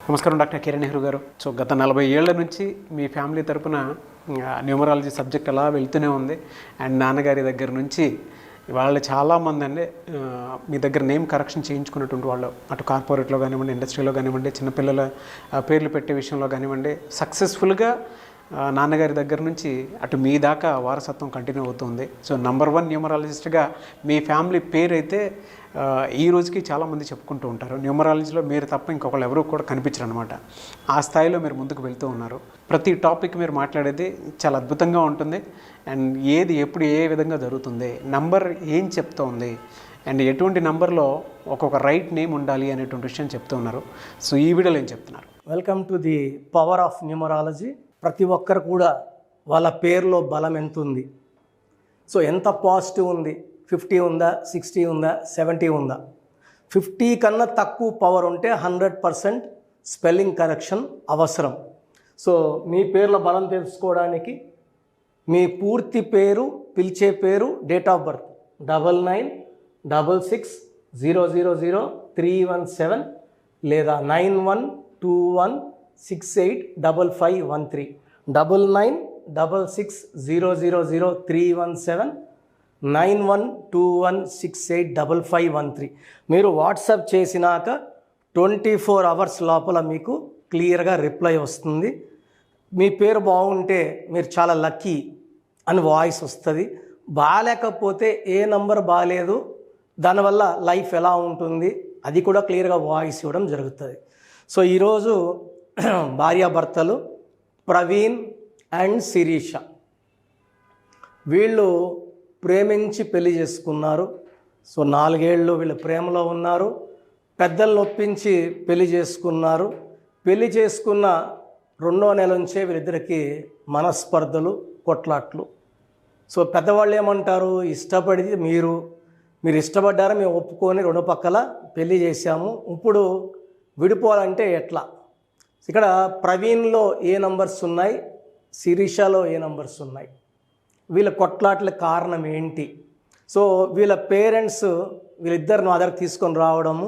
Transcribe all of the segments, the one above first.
నమస్కారం డాక్టర్ కిరణ్ నెహ్రూ గారు. సో గత 40 ఏళ్ల నుంచి మీ ఫ్యామిలీ తరపున న్యూమరాలజీ సబ్జెక్ట్ అలా వెళ్తూనే ఉంది. అండ్ నాన్నగారి దగ్గర నుంచి వాళ్ళు చాలామంది అండి మీ దగ్గర నేమ్ కరెక్షన్ చేయించుకున్నటువంటి వాళ్ళు, అటు కార్పొరేట్లో కానివ్వండి, ఇండస్ట్రీలో కానివ్వండి, చిన్నపిల్లల పేర్లు పెట్టే విషయంలో కానివ్వండి, సక్సెస్ఫుల్గా నాన్నగారి దగ్గర నుంచి అటు మీ దాకా వారసత్వం కంటిన్యూ అవుతుంది. సో నంబర్ 1 న్యూమరాలజిస్ట్గా మీ ఫ్యామిలీ పేరు అయితే ఈ రోజుకి చాలామంది చెప్పుకుంటూ ఉంటారు. న్యూమరాలజీలో మీరు తప్ప ఇంకొకళ్ళు ఎవరు కూడా కనిపించరు అనమాట. ఆ స్థాయిలో మీరు ముందుకు వెళ్తూ ఉన్నారు. ప్రతి టాపిక్ మీరు మాట్లాడేది చాలా అద్భుతంగా ఉంటుంది. అండ్ ఏది ఎప్పుడు ఏ విధంగా జరుగుతుంది, నంబర్ ఏం చెప్తోంది, అండ్ ఎటువంటి నంబర్లో ఒక్కొక్క రైట్ నేమ్ ఉండాలి అనేటువంటి విషయం చెప్తూ ఉన్నారు. సో ఈ వీడియోలో ఏం చెప్తున్నారు? Welcome to the power of numerology. ప్రతి ఒక్కరు కూడా వాళ్ళ పేరులో బలం ఎంత ఉంది, సో ఎంత పాజిటివ్ ఉంది, 50 ఉందా, 60 ఉందా, 70 ఉందా. 50 కన్నా తక్కువ పవర్ ఉంటే 100% స్పెల్లింగ్ కరెక్షన్ అవసరం. సో మీ పేర్ల బలం తెలుసుకోవడానికి మీ పూర్తి పేరు, పిలిచే పేరు, డేట్ ఆఫ్ బర్త్ 9966000317 లేదా 9121685513 9966000317 9121685513. మీరు వాట్సాప్ చేసినాక 24 అవర్స్ లోపల మీకు క్లియర్గా రిప్లై వస్తుంది. మీ పేరు బాగుంటే మీరు చాలా లక్కీ అని వాయిస్ వస్తుంది. బాగాలేకపోతే ఏ నంబర్ బాగాలేదు, దానివల్ల లైఫ్ ఎలా ఉంటుంది అది కూడా క్లియర్గా వాయిస్ ఇవ్వడం జరుగుతుంది. సో ఈరోజు భార్యాభర్తలు ప్రవీణ్ అండ్ శిరీష, వీళ్ళు ప్రేమించి పెళ్లి చేసుకున్నారు. సో 4 ఏళ్ళు వీళ్ళు ప్రేమలో ఉన్నారు. పెద్దలను ఒప్పించి పెళ్లి చేసుకున్నారు. పెళ్లి చేసుకున్న 2వ నెల నుంచే వీళ్ళిద్దరికి మనస్పర్ధలు, కొట్లాట్లు. సో పెద్దవాళ్ళు ఏమంటారు, ఇష్టపడి మీరు ఇష్టపడ్డారా, మేము ఒప్పుకొని 2 పక్కల పెళ్లి చేశాము, ఇప్పుడు విడిపోవాలంటే ఎట్లా. ఇక్కడ ప్రవీణ్లో ఏ నంబర్స్ ఉన్నాయి, శిరీషలో ఏ నంబర్స్ ఉన్నాయి, వీళ్ళ కొట్లాట్ల కారణం ఏంటి. సో వీళ్ళ పేరెంట్స్ వీళ్ళిద్దరు నా దగ్గర తీసుకొని రావడము,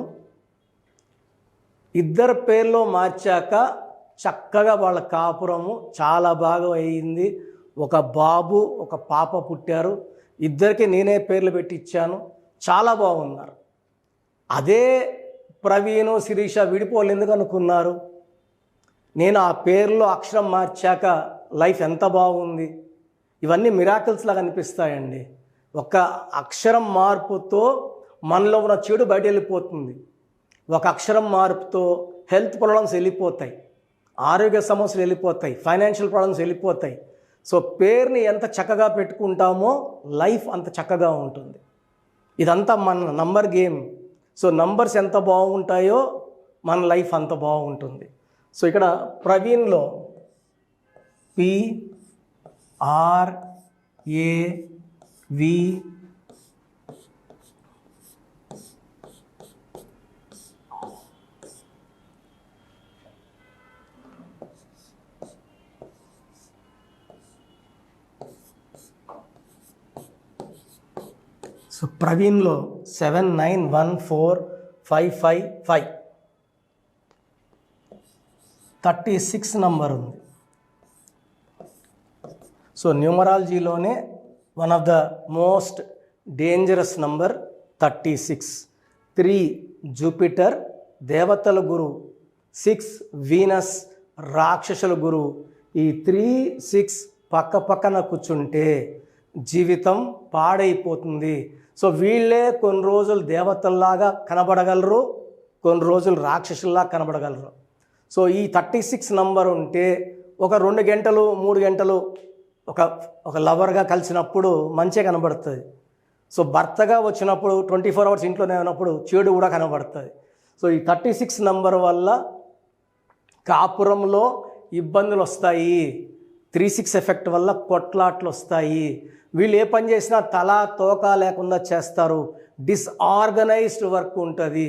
ఇద్దరు పేర్లో మార్చాక చక్కగా వాళ్ళ కాపురము చాలా బాగా అయింది. ఒక బాబు ఒక పాప పుట్టారు. ఇద్దరికి నేనే పేర్లు పెట్టి ఇచ్చాను, చాలా బాగున్నారు. అదే ప్రవీణ్ శిరీష విడిపోవాలి ఎందుకు అనుకున్నారు? నేను ఆ పేర్లో అక్షరం మార్చాక లైఫ్ ఎంత బాగుంది. ఇవన్నీ మిరాకిల్స్ లాగా అనిపిస్తాయండి. ఒక అక్షరం మార్పుతో మనలో ఉన్న చెడు బయట వెళ్ళిపోతుంది. ఒక అక్షరం మార్పుతో హెల్త్ ప్రాబ్లమ్స్ వెళ్ళిపోతాయి, ఆరోగ్య సమస్యలు వెళ్ళిపోతాయి, ఫైనాన్షియల్ ప్రాబ్లమ్స్ వెళ్ళిపోతాయి. సో పేరుని ఎంత చక్కగా పెట్టుకుంటామో లైఫ్ అంత చక్కగా ఉంటుంది. ఇదంతా మన నంబర్ గేమ్. సో నంబర్స్ ఎంత బాగుంటాయో మన లైఫ్ అంత బాగుంటుంది. సో ఇక్కడ ప్రవీణ్లో PRAV సో ప్రవీణ్లో 791455 36 నంబర్ ఉంది. సో న్యూమరాలజీలోనే one of the most dangerous number 36. 3 Jupiter దేవతల గురువు, 6 వీనస్ రాక్షసుల గురువు. ఈ 3, 6 పక్క పక్కన కూర్చుంటే జీవితం పాడైపోతుంది. సో వీళ్ళే కొన్ని రోజులు దేవతల్లాగా కనబడగలరు, కొన్ని రోజులు రాక్షసుల్లా కనబడగలరు. సో ఈ 36 నంబర్ ఉంటే ఒక 2 గంటలు 3 గంటలు ఒక లవర్గా కలిసినప్పుడు మంచిగా కనబడుతుంది. సో భర్తగా వచ్చినప్పుడు 24 అవర్స్ ఇంట్లోనే ఉన్నప్పుడు చెడు కూడా కనబడుతుంది. సో ఈ 36 నంబర్ వల్ల కాపురంలో ఇబ్బందులు వస్తాయి. 3-6 ఎఫెక్ట్ వల్ల కొట్లాట్లు వస్తాయి. వీళ్ళు ఏ పని చేసినా తలా తోక లేకుండా చేస్తారు. డిస్ఆర్గనైజ్డ్ వర్క్ ఉంటుంది,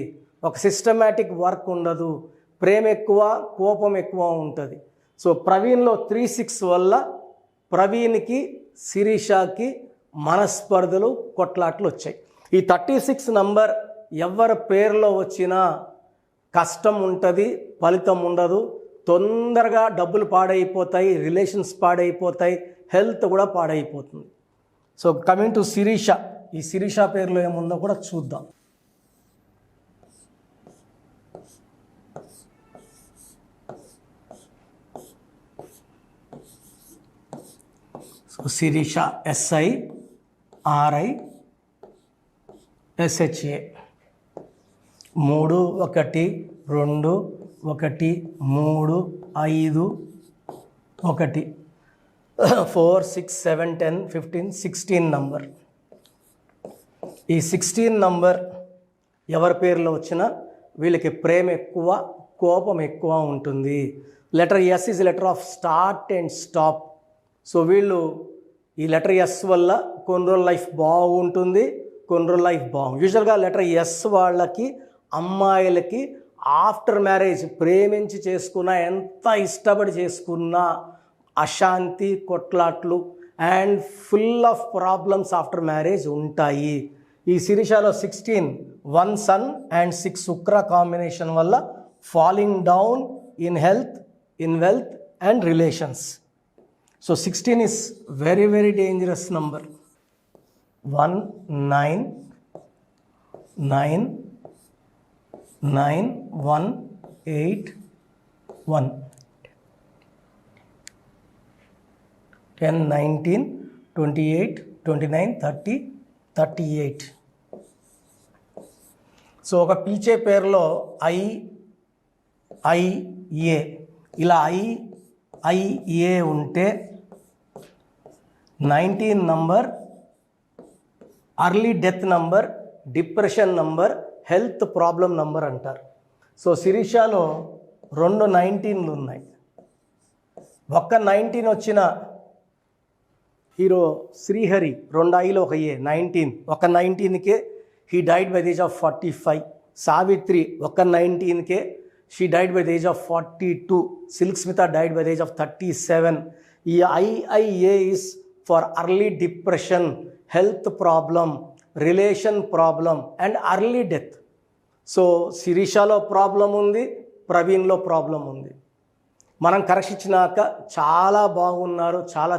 ఒక సిస్టమేటిక్ వర్క్ ఉండదు, ప్రేమ ఎక్కువ, కోపం ఎక్కువ ఉంటుంది. సో ప్రవీణ్లో 3-6 వల్ల ప్రవీణ్కి శిరీషకి మనస్పర్ధలు, కొట్లాట్లు వచ్చాయి. ఈ 36 నంబర్ ఎవరి పేరులో వచ్చినా కష్టం ఉంటుంది, ఫలితం ఉండదు, తొందరగా డబ్బులు పాడైపోతాయి, రిలేషన్స్ పాడైపోతాయి, హెల్త్ కూడా పాడైపోతుంది. సో కమింగ్ టు శిరీష, ఈ శిరీష పేరులో ఏముందో కూడా చూద్దాం. So Sirisha SIRISHA 3 1 2 1 3 5 1 4 6 7 10 15 16 number. ఈ 16 నంబర్ ఎవరి పేరులో వచ్చినా వీళ్ళకి ప్రేమ ఎక్కువ, కోపం ఎక్కువ ఉంటుంది. Letter S is letter of start and stop. So వీళ్ళు ఈ లెటర్ S వల్ల కొన్ని రోజులు లైఫ్ బాగుంటుంది, కొన్ని రోజులు లైఫ్ బాగుంది. యూజువల్గా లెటర్ S వాళ్ళకి, అమ్మాయిలకి ఆఫ్టర్ మ్యారేజ్ ప్రేమించి చేసుకున్నా, ఎంత ఇష్టపడి చేసుకున్నా అశాంతి, కొట్లాట్లు and full of problems after marriage ఉంటాయి. ఈ శిరీషలో 16 1 సన్ అండ్ 6 శుక్ర కాంబినేషన్ వల్ల falling down in health, in wealth and relations. So 16 is very very dangerous number. 1 9 9 9 1 8 1 10 19 28 29 30 38. So ఒక పిలిచే పేరులో IIA ఇలా IIA ఉంటే 19 number early death number, depression number, health problem number అంటారు. So శిరీషలో 2 19లు ఉన్నాయి. ఒక్క 19 వచ్చిన హీరో శ్రీహరి 2 Iలో 1 A 19, ఒక 19కే he died by the age of 45. Savitri ఒక 19కే she died by the age of 42. Silk Smitha died by the age of 37. ఈ IIA is for early depression, health problem, relation problem and early death. So శిరీషలో problem ఉంది, ప్రవీణ్లో problem ఉంది. మనం correction ఇచ్చినాక చాలా బాగున్నారు, చాలా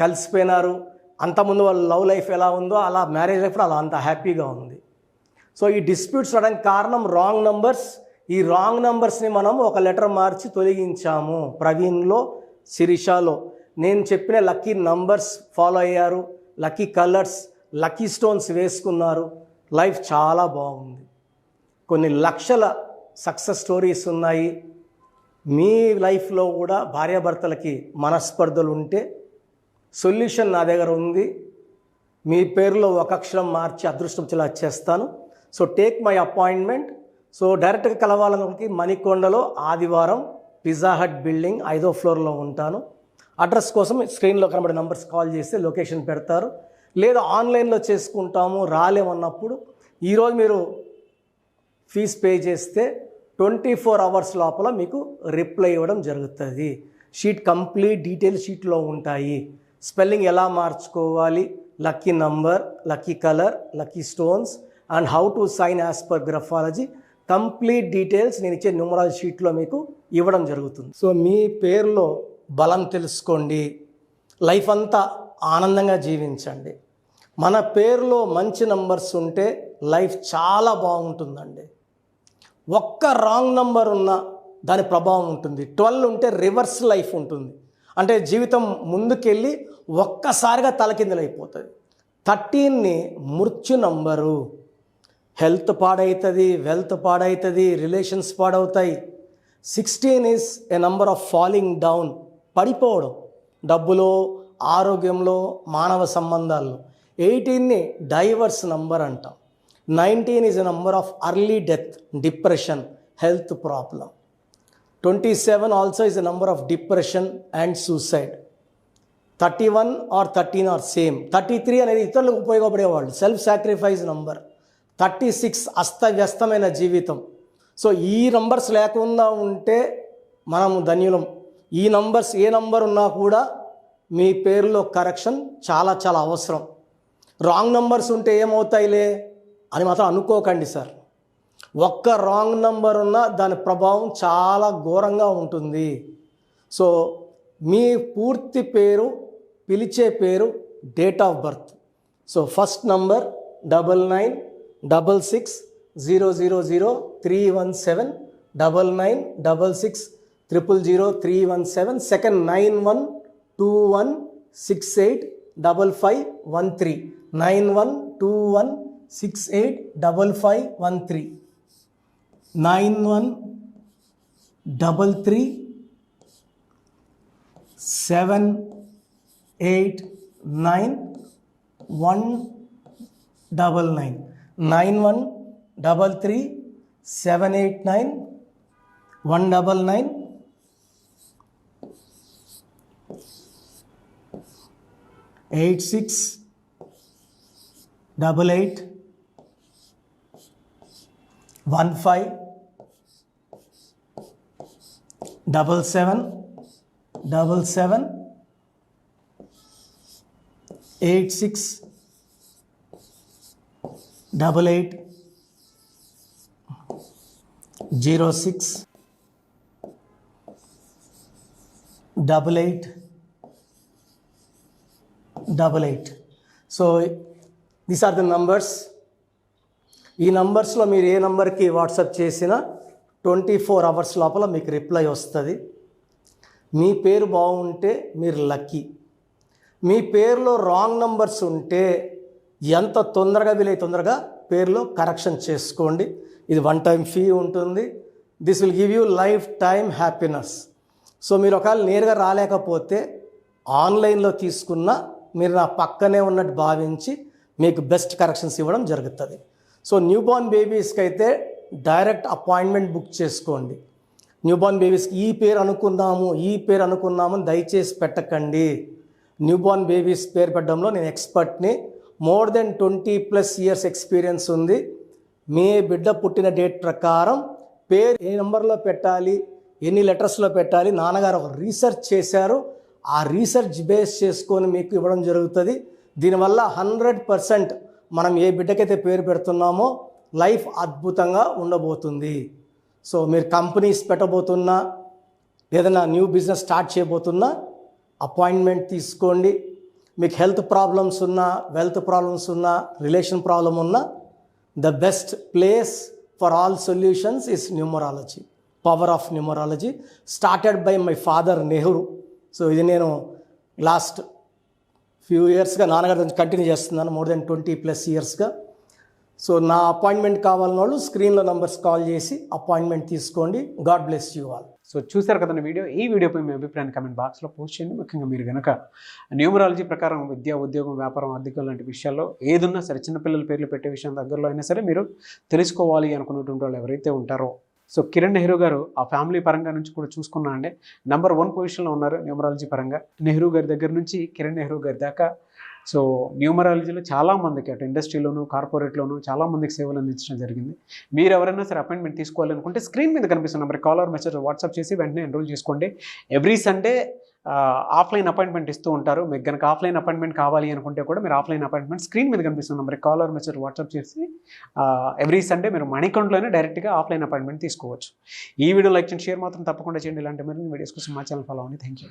కలిసిపోయినారు. అంతకుముందు వాళ్ళ లవ్ లైఫ్ ఎలా ఉందో అలా మ్యారేజ్ లైఫ్ అలా అంత హ్యాపీగా ఉంది. సో ఈ డిస్ప్యూట్స్ రావడానికి కారణం రాంగ్ నంబర్స్. ఈ రాంగ్ నంబర్స్ని మనం ఒక లెటర్ మార్చి తొలగించాము. ప్రవీణ్లో, శిరీషలో నేను చెప్పిన లక్కీ నంబర్స్ ఫాలో అయ్యారు, లక్కీ కలర్స్, లక్కీ స్టోన్స్ వేసుకున్నారు, లైఫ్ చాలా బాగుంది. కొన్ని లక్షల సక్సెస్ స్టోరీస్ ఉన్నాయి. మీ లైఫ్లో కూడా భార్యాభర్తలకి మనస్పర్ధలు ఉంటే సొల్యూషన్ నా దగ్గర ఉంది. మీ పేరులో ఒక అక్షరం మార్చి అదృష్టం వచ్చేలా చేస్తాను. So take my appointment. So డైరెక్ట్గా కలవాలనుకి మణికొండలో ఆదివారం పిజ్జా హట్ బిల్డింగ్ 5వ ఫ్లోర్లో ఉంటాను. అడ్రస్ కోసం స్క్రీన్లో కనబడే నంబర్స్ కాల్ చేస్తే లొకేషన్ పెడతారు. లేదా ఆన్లైన్లో చేసుకుంటాము రాలేమన్నప్పుడు ఈరోజు మీరు ఫీజ్ పే చేస్తే 24 hours లోపల మీకు రిప్లై ఇవ్వడం జరుగుతుంది. షీట్ కంప్లీట్ డీటెయిల్స్ షీట్లో ఉంటాయి. స్పెల్లింగ్ ఎలా మార్చుకోవాలి, lucky number, lucky colour, lucky stones and how to sign as per graphology complete details నేను ఇచ్చే న్యూమరాలజీ షీట్లో మీకు ఇవ్వడం జరుగుతుంది. సో మీ పేరులో బలం తెలుసుకోండి, లైఫ్ అంతా ఆనందంగా జీవించండి. మన పేరులో మంచి నంబర్స్ ఉంటే లైఫ్ చాలా బాగుంటుందండి. ఒక్క రాంగ్ నంబర్ ఉన్నా దాని ప్రభావం ఉంటుంది. 12 ఉంటే రివర్స్ లైఫ్ ఉంటుంది, అంటే జీవితం ముందుకెళ్ళి ఒక్కసారిగా తలకిందులైపోతుంది. 13ని మృత్యు నంబరు. హెల్త్ పాడవుతుంది, వెల్త్ పాడవుతుంది, రిలేషన్స్ పాడవుతాయి. 16 is a number of falling down, పడిపోవడం, డబ్బులో, ఆరోగ్యంలో, మానవ సంబంధాల్లో. 18ని డైవర్స్ నంబర్ అంటాం. 19 is a number of early death, depression, health problem. 27 also is a number of depression and suicide. 31 or 13 are same. 33 అనేది ఇతరులకు ఉపయోగపడేవాళ్ళు, సెల్ఫ్ సాక్రిఫైస్ నంబర్. 36 అస్తవ్యస్తమైన జీవితం. సో ఈ నంబర్స్ లేకుండా ఉంటే మనము ధన్యులం. ఈ నంబర్స్ ఏ నంబర్ ఉన్నా కూడా మీ పేరులో కరెక్షన్ చాలా అవసరం. రాంగ్ నంబర్స్ ఉంటే ఏమవుతాయిలే అని మాత్రం అనుకోకండి సార్. ఒక్క రాంగ్ నంబర్ ఉన్నా దాని ప్రభావం చాలా ఘోరంగా ఉంటుంది. సో మీ పూర్తి పేరు, పిలిచే పేరు, date of birth. So first number 9966000317, 9966000317. Second 9121685513, 9121685513, 9133789199, 9133789199, 8688157777, 8688068888. So these are the numbers. ఈ నంబర్స్లో మీరు ఏ నంబర్కి వాట్సాప్ చేసినా 24 hours లోపల మీకు రిప్లై వస్తుంది. మీ పేరు బాగుంటే మీరు లక్కీ. మీ పేరులో రాంగ్ నంబర్స్ ఉంటే ఎంత తొందరగా వీలైతే తొందరగా పేరులో కరెక్షన్ చేసుకోండి. ఇది 1 time ఫీ ఉంటుంది. This will give you life time happiness. So మీరు ఒకవేళ నేరుగా రాలేకపోతే ఆన్లైన్లో తీసుకున్న మీరు నా పక్కనే ఉన్నట్టు భావించి మీకు బెస్ట్ కరెక్షన్స్ ఇవ్వడం జరుగుతుంది. సో న్యూబార్న్ బేబీస్కి అయితే డైరెక్ట్ అపాయింట్మెంట్ బుక్ చేసుకోండి. న్యూబార్న్ బేబీస్కి ఈ పేరు అనుకున్నాము దయచేసి పెట్టకండి. న్యూబార్న్ బేబీస్ పేరు పెట్టడంలో నేను ఎక్స్పర్ట్ని. మోర్ దెన్ 20+ years ఎక్స్పీరియన్స్ ఉంది. మీ బిడ్డ పుట్టిన డేట్ ప్రకారం పేరు ఏ నెంబర్లో పెట్టాలి, ఎన్ని లెటర్స్లో పెట్టాలి, నాన్నగారు ఒక రీసెర్చ్ చేశారు. ఆ రీసెర్చ్ బేస్ చేసుకొని మీకు ఇవ్వడం జరుగుతుంది. దీనివల్ల 100% మనం ఏ బిడ్డకైతే పేరు పెడుతున్నామో లైఫ్ అద్భుతంగా ఉండబోతుంది. సో మీరు కంపెనీస్ పెట్టబోతున్నా, ఏదైనా న్యూ బిజినెస్ స్టార్ట్ చేయబోతున్నా అపాయింట్మెంట్ తీసుకోండి. మీకు హెల్త్ ప్రాబ్లమ్స్ ఉన్నా, వెల్త్ ప్రాబ్లమ్స్ ఉన్నా, రిలేషన్ ప్రాబ్లం ఉన్నా, the best place for all solutions is numerology. Power of numerology started by my father Nehru. So ఇది నేను లాస్ట్ ఫ్యూ ఇయర్స్గా నాన్నగారి నుంచి కంటిన్యూ చేస్తున్నాను, మోర్ దెన్ 20+ yearsగా. సో నా అపాయింట్మెంట్ కావాలన్న వాళ్ళు స్క్రీన్లో నంబర్స్ కాల్ చేసి అపాయింట్మెంట్ తీసుకోండి. God bless you all. So చూశారు కదండి వీడియో. ఈ వీడియోపై మీ అభిప్రాయాన్ని కమెంట్ బాక్స్లో పోస్ట్ చేయండి. ముఖ్యంగా మీరు కనుక న్యూమరాలజీ ప్రకారం విద్య, ఉద్యోగం, వ్యాపారం, ఆర్థికం లాంటి విషయాల్లో ఏదున్నా సరే, చిన్నపిల్లల పేర్లు పెట్టే విషయం దగ్గరలో అయినా సరే మీరు తెలుసుకోవాలి అనుకున్నటువంటి వాళ్ళు ఎవరైతే ఉంటారో, సో కిరణ్ నెహ్రూ గారు ఆ ఫ్యామిలీ పరంగా నుంచి కూడా చూసుకున్నా అండి నంబర్ 1 పొజిషన్లో ఉన్నారు న్యూమరాలజీ పరంగా. నెహ్రూ గారి దగ్గర నుంచి కిరణ్ నెహ్రూ గారి దాకా సో న్యూమరాలజీలో చాలామందికి అటు ఇండస్ట్రీలోను, కార్పొరేట్లోను చాలామందికి సేవలు అందించడం జరిగింది. మీరు ఎవరైనా సరే అపాయింట్మెంట్ తీసుకోవాలనుకుంటే స్క్రీన్ మీద కనిపిస్తున్న number call or message WhatsApp చేసి వెంటనే ఎన్రోల్ చేసుకోండి. ఎవ్రీ సండే ఆఫ్లైన్ అపాయింట్మెంట్ ఇస్తూ ఉంటారు. మీకు కనుక ఆఫ్లైన్ అపాయింట్మెంట్ కావాలి అనుకుంటే కూడా మీరు ఆఫ్లైన్ అపాయింట్మెంట్ స్క్రీన్ మీద కనిపిస్తున్న number call or message WhatsApp చేసి ఎవ్రీ సండే మీరు మణికొండలోనే డైరెక్ట్గా ఆఫ్లైన్ అపాయింట్మెంట్ తీసుకోవచ్చు. ఈ వీడియో లైక్ చేయండి, షేర్ మాత్రం తప్పకుండా చేయండి. ఇలాంటి మరిన్ని వీడియోస్ కోసం మా ఛానల్ ఫాలో అవ్వండి. Thank you.